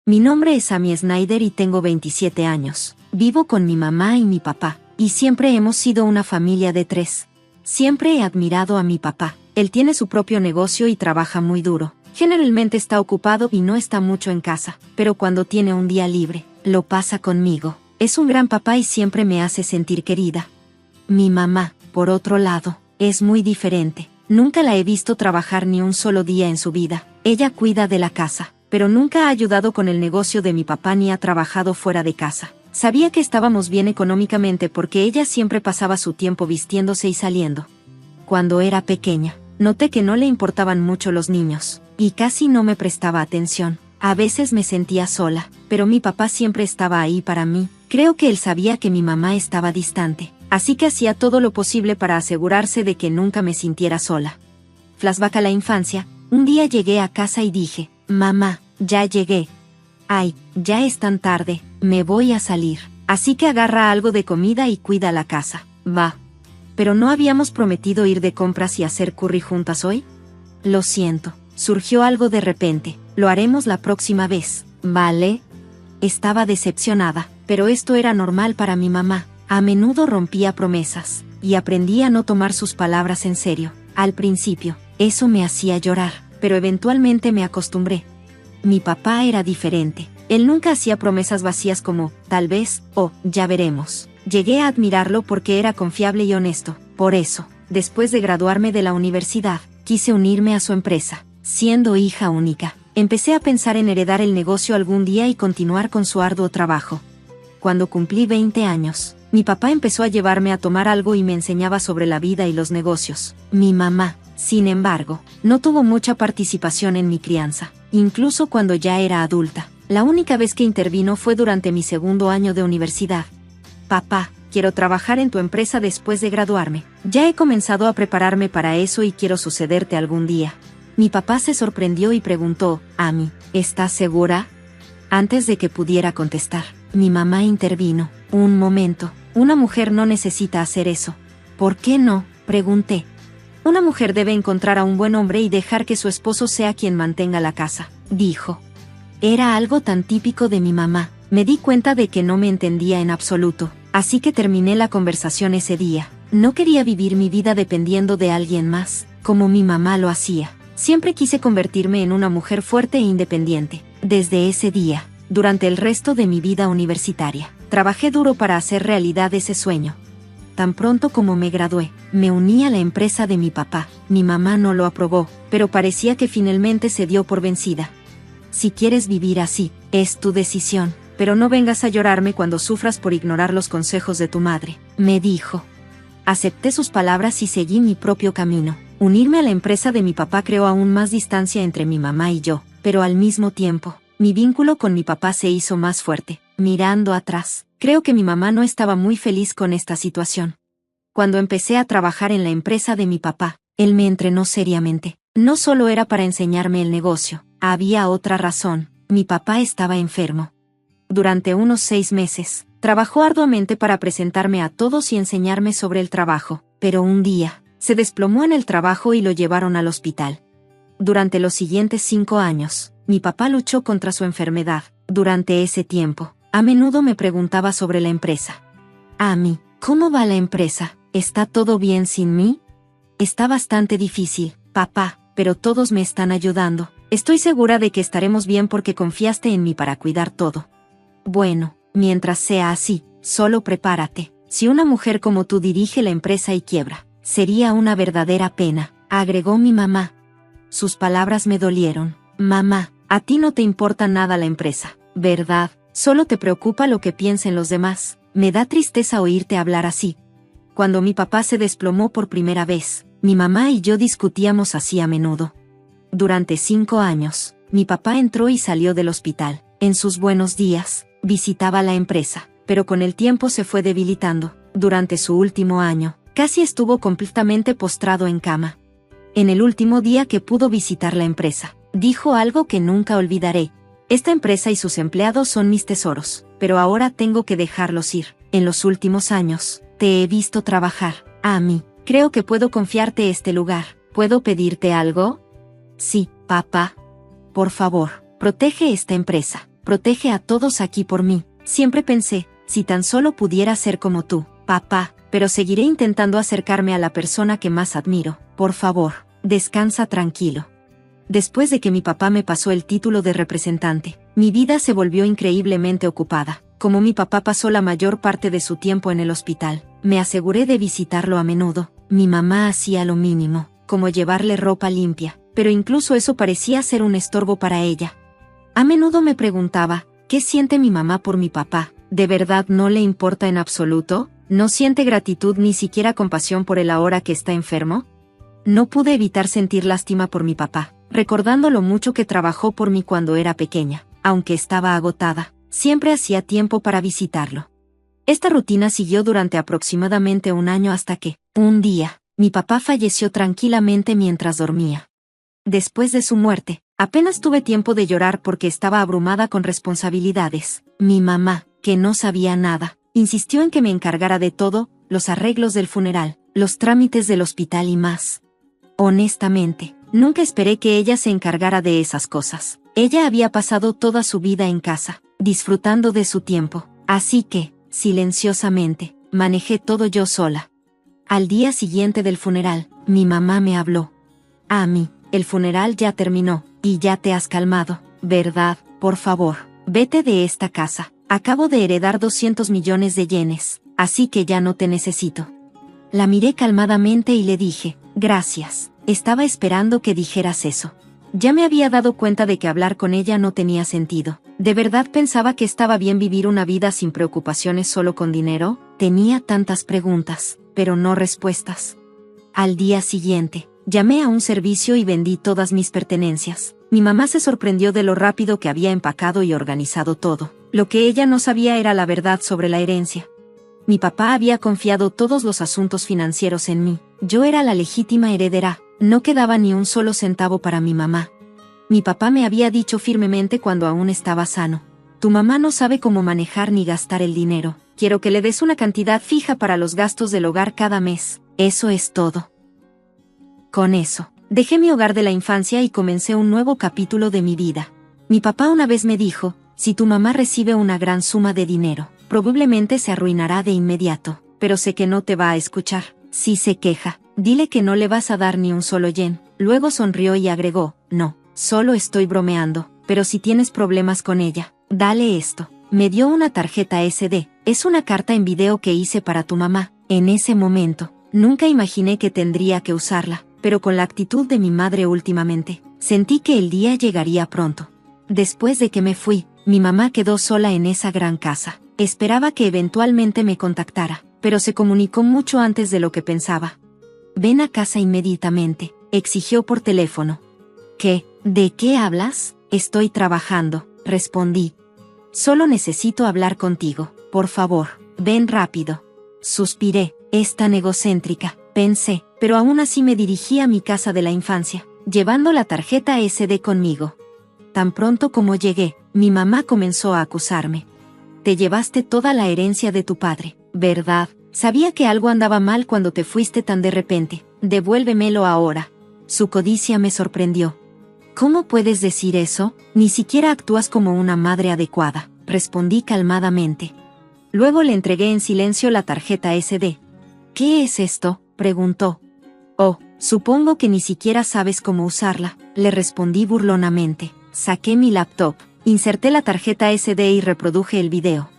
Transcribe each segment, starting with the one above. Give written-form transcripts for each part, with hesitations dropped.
Mi nombre es Amy Snyder y tengo 27 años. Vivo con mi mamá y mi papá, y siempre hemos sido una familia de 3. Siempre he admirado a mi papá. Él tiene su propio negocio y trabaja muy duro. Generalmente está ocupado y no está mucho en casa, pero cuando tiene un día libre, lo pasa conmigo. Es un gran papá y siempre me hace sentir querida. Mi mamá, por otro lado, es muy diferente. Nunca la he visto trabajar ni un solo día en su vida. Ella cuida de la casa, pero nunca ha ayudado con el negocio de mi papá ni ha trabajado fuera de casa. Sabía que estábamos bien económicamente porque ella siempre pasaba su tiempo vistiéndose y saliendo. Cuando era pequeña, noté que no le importaban mucho los niños, y casi no me prestaba atención. A veces me sentía sola, pero mi papá siempre estaba ahí para mí. Creo que él sabía que mi mamá estaba distante, así que hacía todo lo posible para asegurarse de que nunca me sintiera sola. Flashback a la infancia, un día llegué a casa y dije, «Mamá, ya llegué. Ay, ya es tan tarde, me voy a salir. Así que agarra algo de comida y cuida la casa, va». ¿Pero no habíamos prometido ir de compras y hacer curry juntas hoy? Lo siento, surgió algo de repente, lo haremos la próxima vez, ¿vale? Estaba decepcionada, pero esto era normal para mi mamá. A menudo rompía promesas, y aprendí a no tomar sus palabras en serio. Al principio, eso me hacía llorar, pero eventualmente me acostumbré. Mi papá era diferente. Él nunca hacía promesas vacías como, tal vez, o, ya veremos. Llegué a admirarlo porque era confiable y honesto. Por eso, después de graduarme de la universidad, quise unirme a su empresa. Siendo hija única, empecé a pensar en heredar el negocio algún día y continuar con su arduo trabajo. Cuando cumplí 20 años, mi papá empezó a llevarme a tomar algo y me enseñaba sobre la vida y los negocios. Mi mamá, sin embargo, no tuvo mucha participación en mi crianza, incluso cuando ya era adulta. La única vez que intervino fue durante mi segundo año de universidad. «Papá, quiero trabajar en tu empresa después de graduarme. Ya he comenzado a prepararme para eso y quiero sucederte algún día». Mi papá se sorprendió y preguntó, «Amy, ¿estás segura?». Antes de que pudiera contestar, mi mamá intervino. «Un momento, una mujer no necesita hacer eso». «¿Por qué no?», pregunté. «Una mujer debe encontrar a un buen hombre y dejar que su esposo sea quien mantenga la casa», dijo. Era algo tan típico de mi mamá. Me di cuenta de que no me entendía en absoluto, así que terminé la conversación ese día. No quería vivir mi vida dependiendo de alguien más, como mi mamá lo hacía. Siempre quise convertirme en una mujer fuerte e independiente. Desde ese día, durante el resto de mi vida universitaria, trabajé duro para hacer realidad ese sueño. Tan pronto como me gradué, me uní a la empresa de mi papá. Mi mamá no lo aprobó, pero parecía que finalmente se dio por vencida. «Si quieres vivir así, es tu decisión, pero no vengas a llorarme cuando sufras por ignorar los consejos de tu madre», me dijo. Acepté sus palabras y seguí mi propio camino. Unirme a la empresa de mi papá creó aún más distancia entre mi mamá y yo, pero al mismo tiempo, mi vínculo con mi papá se hizo más fuerte. Mirando atrás, creo que mi mamá no estaba muy feliz con esta situación. Cuando empecé a trabajar en la empresa de mi papá, él me entrenó seriamente. No solo era para enseñarme el negocio, había otra razón. Mi papá estaba enfermo. Durante unos 6 meses, trabajó arduamente para presentarme a todos y enseñarme sobre el trabajo, pero un día, se desplomó en el trabajo y lo llevaron al hospital. Durante los siguientes 5 años, mi papá luchó contra su enfermedad. Durante ese tiempo, a menudo me preguntaba sobre la empresa. «Amy, ¿cómo va la empresa? ¿Está todo bien sin mí?». «Está bastante difícil, papá, pero todos me están ayudando. Estoy segura de que estaremos bien porque confiaste en mí para cuidar todo». «Bueno, mientras sea así, solo prepárate. Si una mujer como tú dirige la empresa y quiebra, sería una verdadera pena», agregó mi mamá. Sus palabras me dolieron. «Mamá, a ti no te importa nada la empresa, ¿verdad? Solo te preocupa lo que piensen los demás. Me da tristeza oírte hablar así». Cuando mi papá se desplomó por primera vez, mi mamá y yo discutíamos así a menudo. Durante 5 años, mi papá entró y salió del hospital. En sus buenos días, visitaba la empresa, pero con el tiempo se fue debilitando. Durante su último año, casi estuvo completamente postrado en cama. En el último día que pudo visitar la empresa, dijo algo que nunca olvidaré. «Esta empresa y sus empleados son mis tesoros, pero ahora tengo que dejarlos ir. En los últimos años, te he visto trabajar, Amy. Creo que puedo confiarte este lugar. ¿Puedo pedirte algo?». «Sí, papá. Por favor, protege esta empresa. protege a todos aquí por mí. Siempre pensé, si tan solo pudiera ser como tú, papá, pero seguiré intentando acercarme a la persona que más admiro. Por favor, descansa tranquilo. Después de que mi papá me pasó el título de representante, mi vida se volvió increíblemente ocupada. Como mi papá pasó la mayor parte de su tiempo en el hospital, me aseguré de visitarlo a menudo. Mi mamá hacía lo mínimo, como llevarle ropa limpia, pero incluso eso parecía ser un estorbo para ella. A menudo me preguntaba, ¿qué siente mi mamá por mi papá? ¿De verdad no le importa en absoluto? ¿No siente gratitud ni siquiera compasión por él ahora que está enfermo? No pude evitar sentir lástima por mi papá, recordando lo mucho que trabajó por mí cuando era pequeña. Aunque estaba agotada, siempre hacía tiempo para visitarlo. Esta rutina siguió durante aproximadamente un año hasta que, un día, mi papá falleció tranquilamente mientras dormía. Después de su muerte, apenas tuve tiempo de llorar porque estaba abrumada con responsabilidades. Mi mamá, que no sabía nada, insistió en que me encargara de todo, los arreglos del funeral, los trámites del hospital y más. Honestamente, nunca esperé que ella se encargara de esas cosas. Ella había pasado toda su vida en casa, disfrutando de su tiempo, así que, silenciosamente, manejé todo yo sola. Al día siguiente del funeral, mi mamá me habló. Amy, el funeral ya terminó, y ya te has calmado, ¿verdad? Por favor, vete de esta casa. Acabo de heredar 200 millones de yenes, así que ya no te necesito. La miré calmadamente y le dije, gracias, estaba esperando que dijeras eso. Ya me había dado cuenta de que hablar con ella no tenía sentido. ¿De verdad pensaba que estaba bien vivir una vida sin preocupaciones solo con dinero? Tenía tantas preguntas, pero no respuestas. Al día siguiente, llamé a un servicio y vendí todas mis pertenencias. Mi mamá se sorprendió de lo rápido que había empacado y organizado todo. Lo que ella no sabía era la verdad sobre la herencia. Mi papá había confiado todos los asuntos financieros en mí. Yo era la legítima heredera. No quedaba ni un solo centavo para mi mamá. Mi papá me había dicho firmemente cuando aún estaba sano. Tu mamá no sabe cómo manejar ni gastar el dinero. Quiero que le des una cantidad fija para los gastos del hogar cada mes. Eso es todo. Con eso, dejé mi hogar de la infancia y comencé un nuevo capítulo de mi vida. Mi papá una vez me dijo, si tu mamá recibe una gran suma de dinero, probablemente se arruinará de inmediato, pero sé que no te va a escuchar. Si se queja, dile que no le vas a dar ni un solo yen. Luego sonrió y agregó, no, solo estoy bromeando, pero si tienes problemas con ella, dale esto. Me dio una tarjeta SD, es una carta en video que hice para tu mamá. En ese momento, nunca imaginé que tendría que usarla, pero con la actitud de mi madre últimamente, sentí que el día llegaría pronto. Después de que me fui, mi mamá quedó sola en esa gran casa. Esperaba que eventualmente me contactara, pero se comunicó mucho antes de lo que pensaba. Ven a casa inmediatamente, exigió por teléfono. ¿Qué? ¿De qué hablas? Estoy trabajando, respondí. Solo necesito hablar contigo, por favor, ven rápido. Suspiré, es tan egocéntrica, pensé, pero aún así me dirigí a mi casa de la infancia, llevando la tarjeta SD conmigo. Tan pronto como llegué, mi mamá comenzó a acusarme. Te llevaste toda la herencia de tu padre, ¿verdad? Sabía que algo andaba mal cuando te fuiste tan de repente. Devuélvemelo ahora. Su codicia me sorprendió. ¿Cómo puedes decir eso? Ni siquiera actúas como una madre adecuada, respondí calmadamente. Luego le entregué en silencio la tarjeta SD. ¿Qué es esto?, preguntó. Oh, supongo que ni siquiera sabes cómo usarla, le respondí burlonamente. Saqué mi laptop, inserté la tarjeta SD y reproduje el video.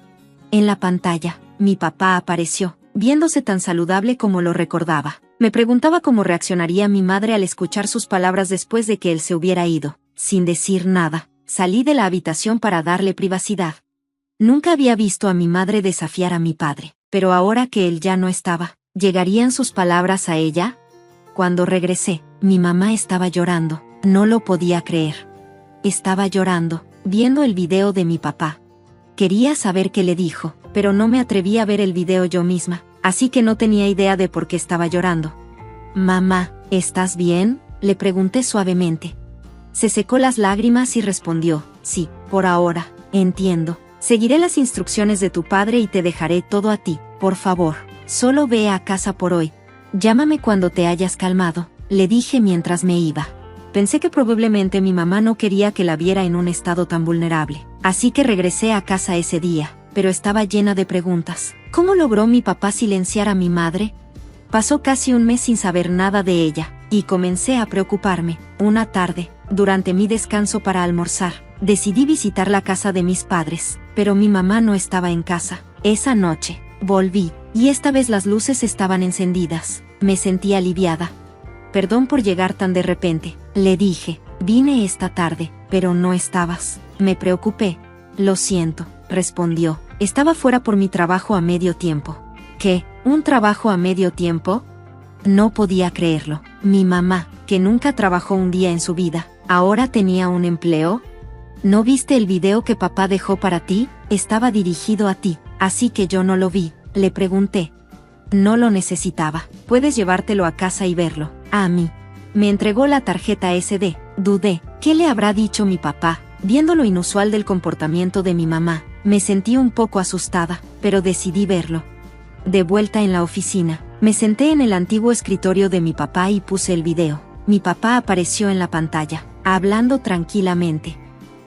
En la pantalla, mi papá apareció, viéndose tan saludable como lo recordaba. Me preguntaba cómo reaccionaría mi madre al escuchar sus palabras después de que él se hubiera ido. Sin decir nada, salí de la habitación para darle privacidad. Nunca había visto a mi madre desafiar a mi padre, pero ahora que él ya no estaba, ¿llegarían sus palabras a ella? Cuando regresé, mi mamá estaba llorando, no lo podía creer. Estaba llorando, viendo el video de mi papá. Quería saber qué le dijo, pero no me atreví a ver el video yo misma, así que no tenía idea de por qué estaba llorando. Mamá, ¿estás bien?, le pregunté suavemente. Se secó las lágrimas y respondió, sí, por ahora, entiendo. Seguiré las instrucciones de tu padre y te dejaré todo a ti, por favor, solo ve a casa por hoy. Llámame cuando te hayas calmado, le dije mientras me iba. Pensé que probablemente mi mamá no quería que la viera en un estado tan vulnerable. así que regresé a casa ese día, pero estaba llena de preguntas. ¿Cómo logró mi papá silenciar a mi madre? Pasó casi un mes sin saber nada de ella, y comencé a preocuparme. Una tarde, durante mi descanso para almorzar, decidí visitar la casa de mis padres, pero mi mamá no estaba en casa. Esa noche, volví, y esta vez las luces estaban encendidas. Me sentí aliviada. Perdón por llegar tan de repente, le dije. Vine esta tarde, pero no estabas. Me preocupé. Lo siento, respondió. Estaba fuera por mi trabajo a medio tiempo. ¿Qué? ¿Un trabajo a medio tiempo? No podía creerlo. Mi mamá, que nunca trabajó un día en su vida, ¿ahora tenía un empleo? ¿No viste el video que papá dejó para ti? Estaba dirigido a ti, así que yo no lo vi. Le pregunté. No lo necesitaba. Puedes llevártelo a casa y verlo. A mí. Me entregó la tarjeta SD. Dudé. ¿Qué le habrá dicho mi papá? Viendo lo inusual del comportamiento de mi mamá, me sentí un poco asustada, pero decidí verlo. De vuelta en la oficina, me senté en el antiguo escritorio de mi papá y puse el video. Mi papá apareció en la pantalla, hablando tranquilamente.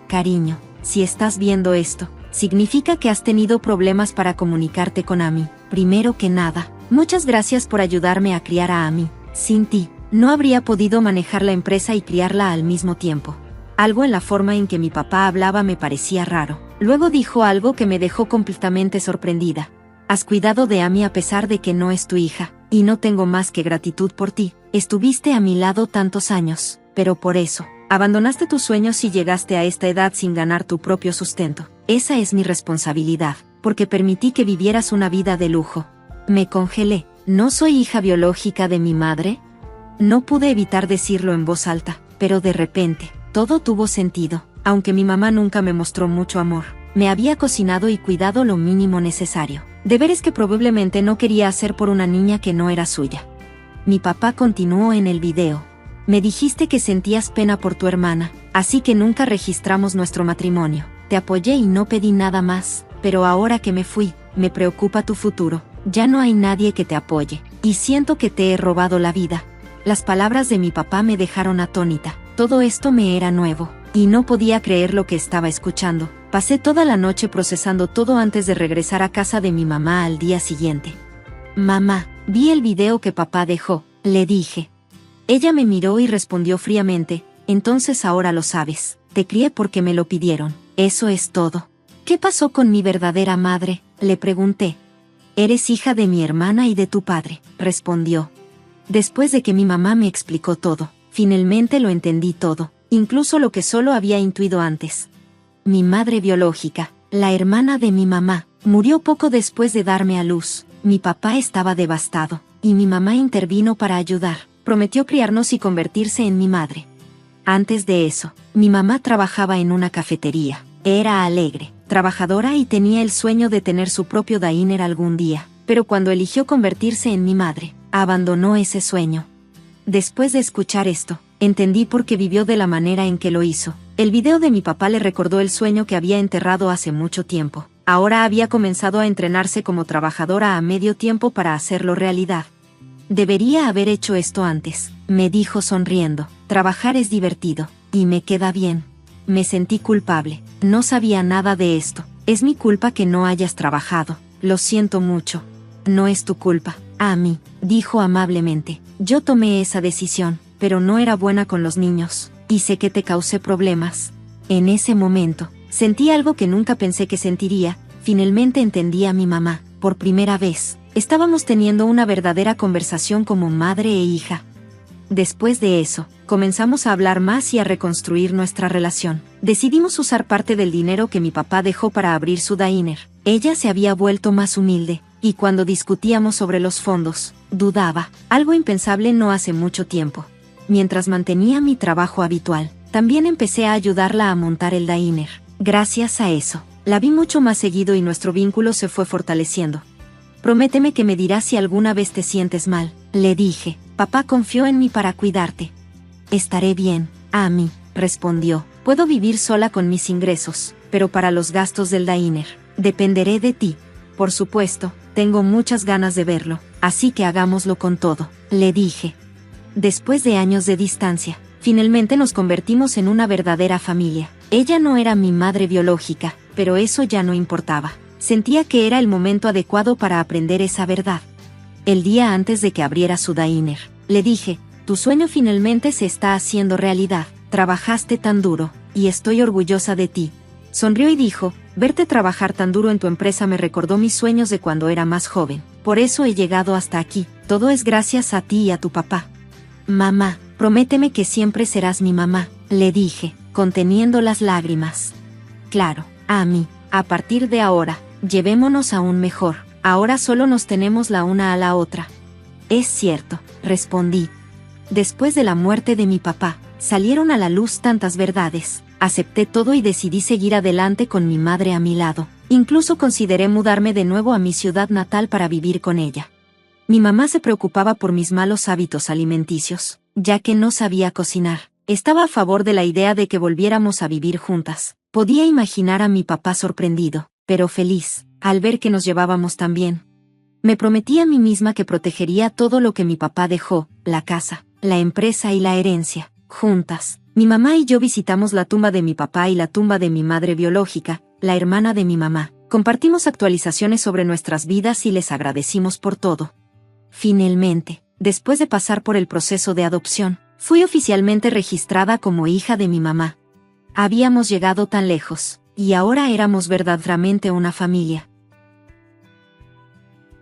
Cariño, si estás viendo esto, significa que has tenido problemas para comunicarte con Amy. Primero que nada, muchas gracias por ayudarme a criar a Amy. Sin ti, no habría podido manejar la empresa y criarla al mismo tiempo. Algo en la forma en que mi papá hablaba me parecía raro. Luego dijo algo que me dejó completamente sorprendida. Has cuidado de Amy a pesar de que no es tu hija, y no tengo más que gratitud por ti. Estuviste a mi lado tantos años, pero por eso, abandonaste tus sueños y llegaste a esta edad sin ganar tu propio sustento. Esa es mi responsabilidad, porque permití que vivieras una vida de lujo. Me congelé. ¿No soy hija biológica de mi madre? No pude evitar decirlo en voz alta, pero de repente, todo tuvo sentido. Aunque mi mamá nunca me mostró mucho amor, me había cocinado y cuidado lo mínimo necesario. Deberes que probablemente no quería hacer por una niña que no era suya. Mi papá continuó en el video. Me dijiste que sentías pena por tu hermana, así que nunca registramos nuestro matrimonio. Te apoyé y no pedí nada más, pero ahora que me fui, me preocupa tu futuro. Ya no hay nadie que te apoye, y siento que te he robado la vida. Las palabras de mi papá me dejaron atónita. Todo esto me era nuevo, y no podía creer lo que estaba escuchando. Pasé toda la noche procesando todo antes de regresar a casa de mi mamá al día siguiente. Mamá, vi el video que papá dejó, le dije. Ella me miró y respondió fríamente, entonces ahora lo sabes. Te crié porque me lo pidieron. Eso es todo. ¿Qué pasó con mi verdadera madre? Le pregunté. Eres hija de mi hermana y de tu padre, respondió. Después de que mi mamá me explicó todo, finalmente lo entendí todo, incluso lo que solo había intuido antes. Mi madre biológica, la hermana de mi mamá, murió poco después de darme a luz. Mi papá estaba devastado, y mi mamá intervino para ayudar. Prometió criarnos y convertirse en mi madre. Antes de eso, mi mamá trabajaba en una cafetería. Era alegre, trabajadora y tenía el sueño de tener su propio diner algún día, pero cuando eligió convertirse en mi madre, abandonó ese sueño. Después de escuchar esto, entendí por qué vivió de la manera en que lo hizo. El video de mi papá le recordó el sueño que había enterrado hace mucho tiempo. Ahora había comenzado a entrenarse como trabajadora a medio tiempo para hacerlo realidad. Debería haber hecho esto antes, me dijo sonriendo. Trabajar es divertido, y me queda bien. Me sentí culpable. No sabía nada de esto. Es mi culpa que no hayas trabajado. Lo siento mucho. No es tu culpa, Amy, dijo amablemente. Yo tomé esa decisión, pero no era buena con los niños, y sé que te causé problemas. En ese momento, sentí algo que nunca pensé que sentiría. Finalmente entendí a mi mamá. Por primera vez, estábamos teniendo una verdadera conversación como madre e hija. Después de eso, comenzamos a hablar más y a reconstruir nuestra relación. Decidimos usar parte del dinero que mi papá dejó para abrir su diner. Ella se había vuelto más humilde, y cuando discutíamos sobre los fondos, dudaba, algo impensable no hace mucho tiempo. Mientras mantenía mi trabajo habitual, también empecé a ayudarla a montar el diner. Gracias a eso, la vi mucho más seguido y nuestro vínculo se fue fortaleciendo. Prométeme que me dirás si alguna vez te sientes mal, le dije. Papá confió en mí para cuidarte. Estaré bien, Amy, respondió. Puedo vivir sola con mis ingresos, pero para los gastos del diner, dependeré de ti. Por supuesto, tengo muchas ganas de verlo, así que hagámoslo con todo, le dije. Después de años de distancia, finalmente nos convertimos en una verdadera familia. Ella no era mi madre biológica, pero eso ya no importaba. Sentía que era el momento adecuado para aprender esa verdad. El día antes de que abriera su diner, le dije, tu sueño finalmente se está haciendo realidad. Trabajaste tan duro, y estoy orgullosa de ti. Sonrió y dijo, verte trabajar tan duro en tu empresa me recordó mis sueños de cuando era más joven. Por eso he llegado hasta aquí. Todo es gracias a ti y a tu papá. Mamá, prométeme que siempre serás mi mamá, le dije, conteniendo las lágrimas. Claro, Amy, a partir de ahora, llevémonos aún mejor. Ahora solo nos tenemos la una a la otra. Es cierto, respondí. Después de la muerte de mi papá, salieron a la luz tantas verdades. Acepté todo y decidí seguir adelante con mi madre a mi lado. Incluso consideré mudarme de nuevo a mi ciudad natal para vivir con ella. Mi mamá se preocupaba por mis malos hábitos alimenticios, ya que no sabía cocinar. Estaba a favor de la idea de que volviéramos a vivir juntas. Podía imaginar a mi papá sorprendido, pero feliz, al ver que nos llevábamos tan bien. Me prometí a mí misma que protegería todo lo que mi papá dejó, la casa, la empresa y la herencia, juntas. Mi mamá y yo visitamos la tumba de mi papá y la tumba de mi madre biológica, la hermana de mi mamá. Compartimos actualizaciones sobre nuestras vidas y les agradecimos por todo. Finalmente, después de pasar por el proceso de adopción, fui oficialmente registrada como hija de mi mamá. Habíamos llegado tan lejos, y ahora éramos verdaderamente una familia.